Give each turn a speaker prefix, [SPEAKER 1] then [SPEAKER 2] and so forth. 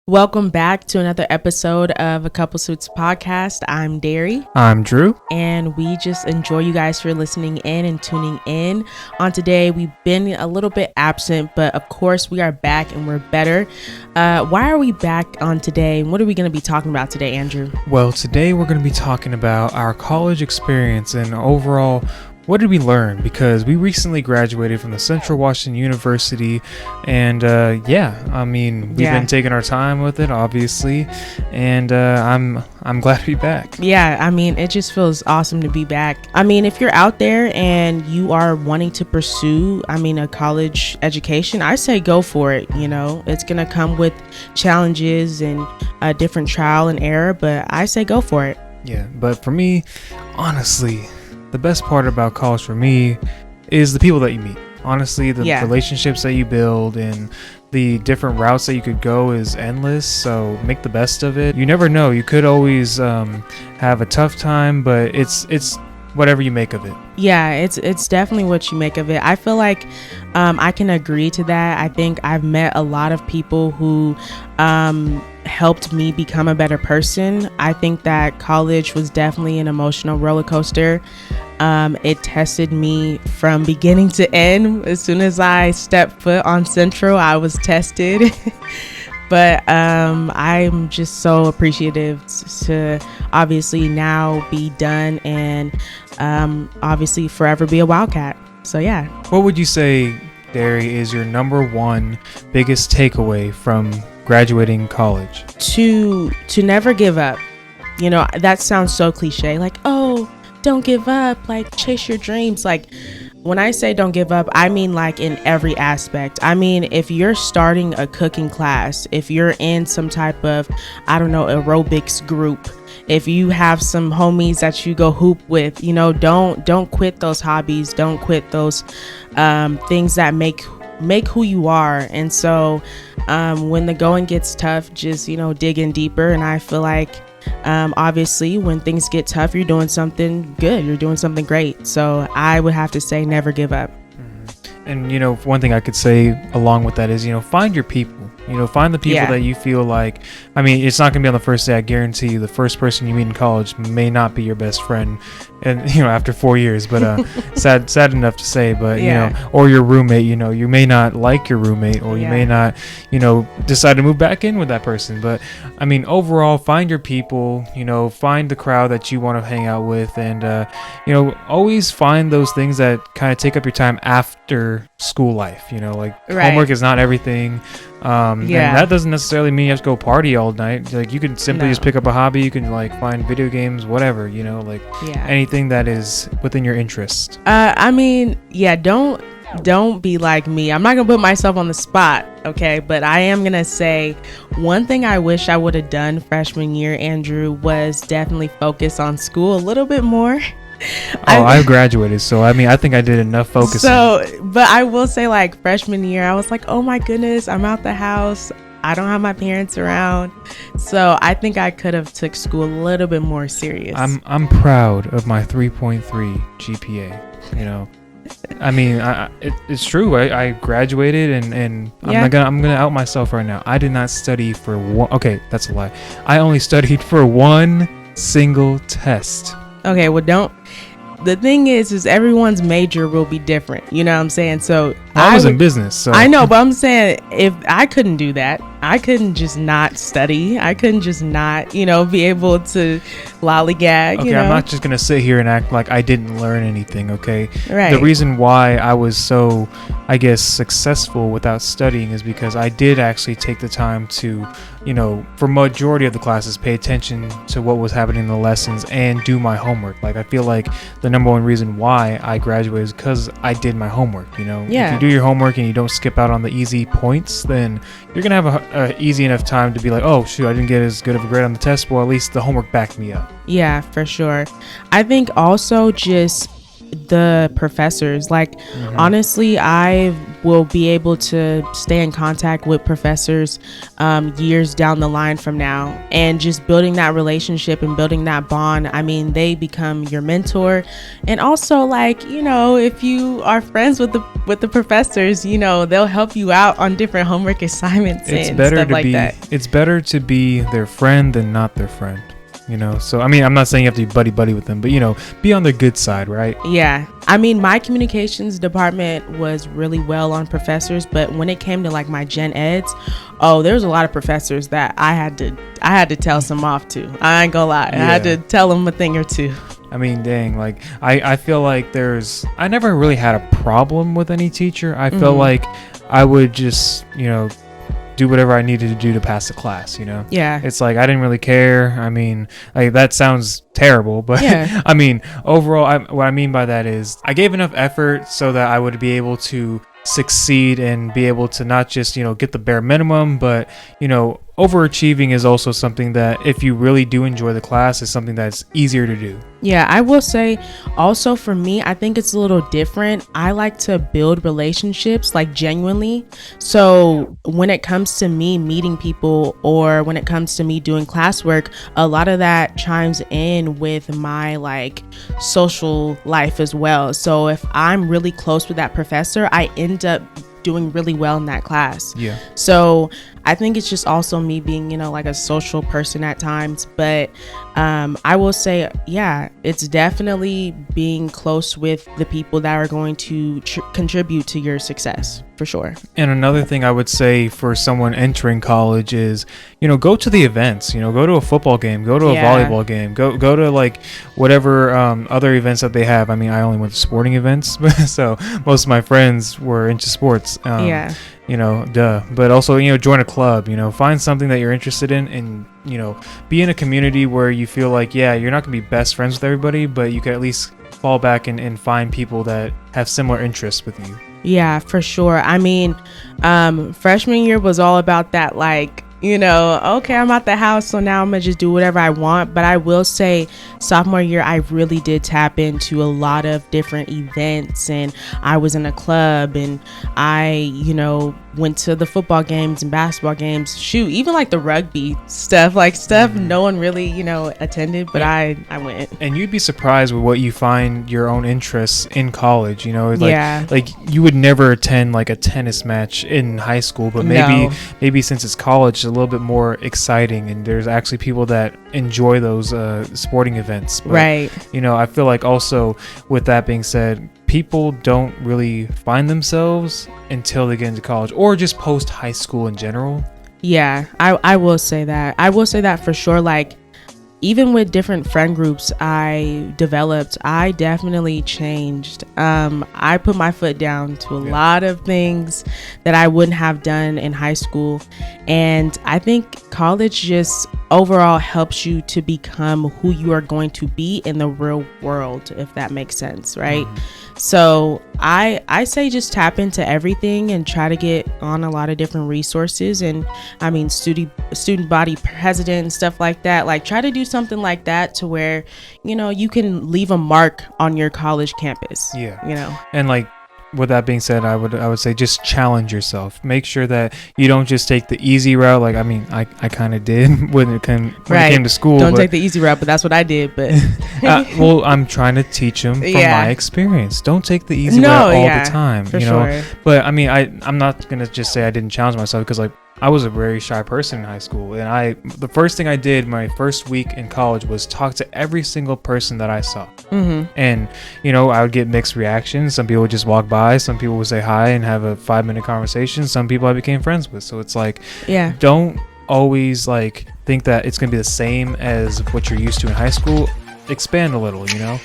[SPEAKER 1] Welcome back to another episode of A Couple Suits Podcast. I'm Derry.
[SPEAKER 2] I'm Drew.
[SPEAKER 1] And we just enjoy you guys for listening in and tuning in. On today, we've been a little bit absent, but of course we are back and we're better. Why are we back on today? And what are we going to be talking about today, Andrew?
[SPEAKER 2] Well, today we're going to be talking about our college experience and overall, what did we learn? Because we recently graduated from the Central Washington University, and we've been taking our time with it, obviously, and I'm glad to be back.
[SPEAKER 1] Yeah, I mean, it just feels awesome to be back. I mean, if you're out there and you are wanting to pursue, a college education, I say go for it. You know, it's gonna come with challenges and a different trial and error, but I say go for it.
[SPEAKER 2] Yeah, but for me, honestly, the best part about college for me is the people that you meet. Honestly, the relationships that you build and the different routes that you could go is endless. So make the best of it. You never know. You could always have a tough time, but it's whatever you make of it.
[SPEAKER 1] Yeah, it's definitely what you make of it. I feel like I can agree to that. I think I've met a lot of people who helped me become a better person. I think that college was definitely an emotional roller coaster. It tested me from beginning to end. As soon as I stepped foot on Central, I was tested. But I'm just so appreciative to obviously now be done and obviously forever be a Wildcat. So yeah.
[SPEAKER 2] What would you say, Derry, is your number one biggest takeaway from graduating college?
[SPEAKER 1] To never give up. You know, that sounds so cliche, like, oh, don't give up, like chase your dreams. Like, when I say don't give up, I mean like in every aspect. I mean, if you're starting a cooking class, if you're in some type of, aerobics group, if you have some homies that you go hoop with, don't quit those hobbies. Don't quit those things that make who you are. And so when the going gets tough, just, dig in deeper. And I feel like obviously when things get tough, you're doing something good, you're doing something great. So I would have to say never give up.
[SPEAKER 2] And one thing I could say along with that is, find your people. Find the people that you feel like, it's not gonna be on the first day. I guarantee you the first person you meet in college may not be your best friend, and after 4 years, but sad enough to say, but or your roommate, you may not like your roommate, or you may not decide to move back in with that person. But overall, find your people, find the crowd that you want to hang out with, and always find those things that kind of take up your time after school life. Homework is not everything. And that doesn't necessarily mean you have to go party all night. Like, you can simply just pick up a hobby. You can find video games, whatever, anything that is within your interest.
[SPEAKER 1] Don't be like me. I'm not gonna put myself on the spot, okay? But I am gonna say one thing I wish I would have done freshman year, Andrew, was definitely focus on school a little bit more.
[SPEAKER 2] I graduated, so I think I did enough focusing.
[SPEAKER 1] But I will say, like, freshman year, I was like, oh my goodness, I'm out the house. I don't have my parents around. So I think I could have took school a little bit more serious.
[SPEAKER 2] I'm proud of my 3.3 GPA. It's true. I graduated, and I'm gonna out myself right now. I did not study for one. Okay, that's a lie. I only studied for one single test.
[SPEAKER 1] Okay, well, the thing is everyone's major will be different. You know what I'm saying? So
[SPEAKER 2] I was in business, so
[SPEAKER 1] I know, but I'm saying if I couldn't do that, I couldn't just not study. I couldn't just not, be able to lollygag.
[SPEAKER 2] Okay, I'm not just going to sit here and act like I didn't learn anything, okay?
[SPEAKER 1] Right.
[SPEAKER 2] The reason why I was so, successful without studying is because I did actually take the time to, for majority of the classes, pay attention to what was happening in the lessons and do my homework. Like, I feel like the number one reason why I graduated is because I did my homework,
[SPEAKER 1] Yeah.
[SPEAKER 2] If you do your homework and you don't skip out on the easy points, then you're going to have a easy enough time to be like, oh shoot, I didn't get as good of a grade on the test. Well, at least the homework backed me up.
[SPEAKER 1] Yeah, for sure. I think also just the professors. Like, honestly, I will be able to stay in contact with professors years down the line from now, and just building that relationship and building that bond. I mean, they become your mentor. And also, like, you know, if you are friends with the professors, you know, they'll help you out on different homework assignments and stuff like that.
[SPEAKER 2] It's better to be their friend than not their friend. You know, so I mean, I'm not saying you have to be buddy with them, but, you know, be on their good side, right?
[SPEAKER 1] Yeah. I mean, my communications department was really well on professors, but when it came to like my gen eds, there was a lot of professors that I had to tell some off to. I ain't gonna lie. Yeah. I had to tell them a thing or two.
[SPEAKER 2] I mean, dang, like I feel like I never really had a problem with any teacher. I felt like I would just, you know, do whatever I needed to do to pass the class, you know?
[SPEAKER 1] Yeah.
[SPEAKER 2] It's like, I didn't really care. I mean, like, that sounds terrible, but
[SPEAKER 1] yeah.
[SPEAKER 2] I mean, overall, what I mean by that is I gave enough effort so that I would be able to succeed and be able to not just, you know, get the bare minimum, but, you know, overachieving is also something that, if you really do enjoy the class, is something that's easier to do.
[SPEAKER 1] Yeah, I will say also for me, I think it's a little different. I like to build relationships, like, genuinely. So when it comes to me meeting people, or when it comes to me doing classwork, a lot of that chimes in with my like social life as well. So if I'm really close with that professor, I end up doing really well in that class.
[SPEAKER 2] Yeah.
[SPEAKER 1] So I think it's just also me being, you know, like a social person at times. But I will say, yeah, it's definitely being close with the people that are going to contribute to your success, for sure.
[SPEAKER 2] And another thing I would say for someone entering college is, you know, go to the events, you know, go to a football game, go to a volleyball game, go to like whatever other events that they have. I mean, I only went to sporting events, so most of my friends were into sports. You know, but also, you know, join a club, you know, find something that you're interested in, and, you know, be in a community where you feel like, yeah, you're not gonna be best friends with everybody, but you can at least fall back and find people that have similar interests with you.
[SPEAKER 1] Yeah, for sure. I mean, freshman year was all about that, like, you know, okay, I'm at the house, so now I'm gonna just do whatever I want. But I will say sophomore year, I really did tap into a lot of different events, and I was in a club, and I, you know, went to the football games and basketball games, even like the rugby stuff no one really, you know, attended, but I went. And
[SPEAKER 2] you'd be surprised with what you find your own interests in college, you know, like you would never attend like a tennis match in high school, but maybe since it's college, it's a little bit more exciting, and there's actually people that enjoy those sporting events. But,
[SPEAKER 1] right.
[SPEAKER 2] You know, I feel like also, with that being said, people don't really find themselves until they get into college, or just post high school in general.
[SPEAKER 1] Yeah, I will say that. I will say that for sure. Like, even with different friend groups I developed, I definitely changed. I put my foot down to a lot of things that I wouldn't have done in high school. And I think college just overall helps you to become who you are going to be in the real world, if that makes sense, right? So I say just tap into everything and try to get on a lot of different resources. And I mean, student body president and stuff like that. Like, try to do something like that to where, you know, you can leave a mark on your college campus.
[SPEAKER 2] Yeah.
[SPEAKER 1] You know,
[SPEAKER 2] and like, with that being said, I would say just challenge yourself. Make sure that you don't just take the easy route. Like, I mean, I kind of did when it came to school.
[SPEAKER 1] Don't take the easy route, but that's what I did. But
[SPEAKER 2] well, I'm trying to teach them from my experience. Don't take the easy route all the time.
[SPEAKER 1] For
[SPEAKER 2] you know?
[SPEAKER 1] Sure.
[SPEAKER 2] But I mean, I'm not gonna just say I didn't challenge myself, because like, I was a very shy person in high school, and the first thing I did my first week in college was talk to every single person that I saw. And, you know, I would get mixed reactions. Some people would just walk by, some people would say hi and have a 5-minute conversation, some people I became friends with. So it's like, don't always like think that it's gonna be the same as what you're used to in high school. Expand a little, you know.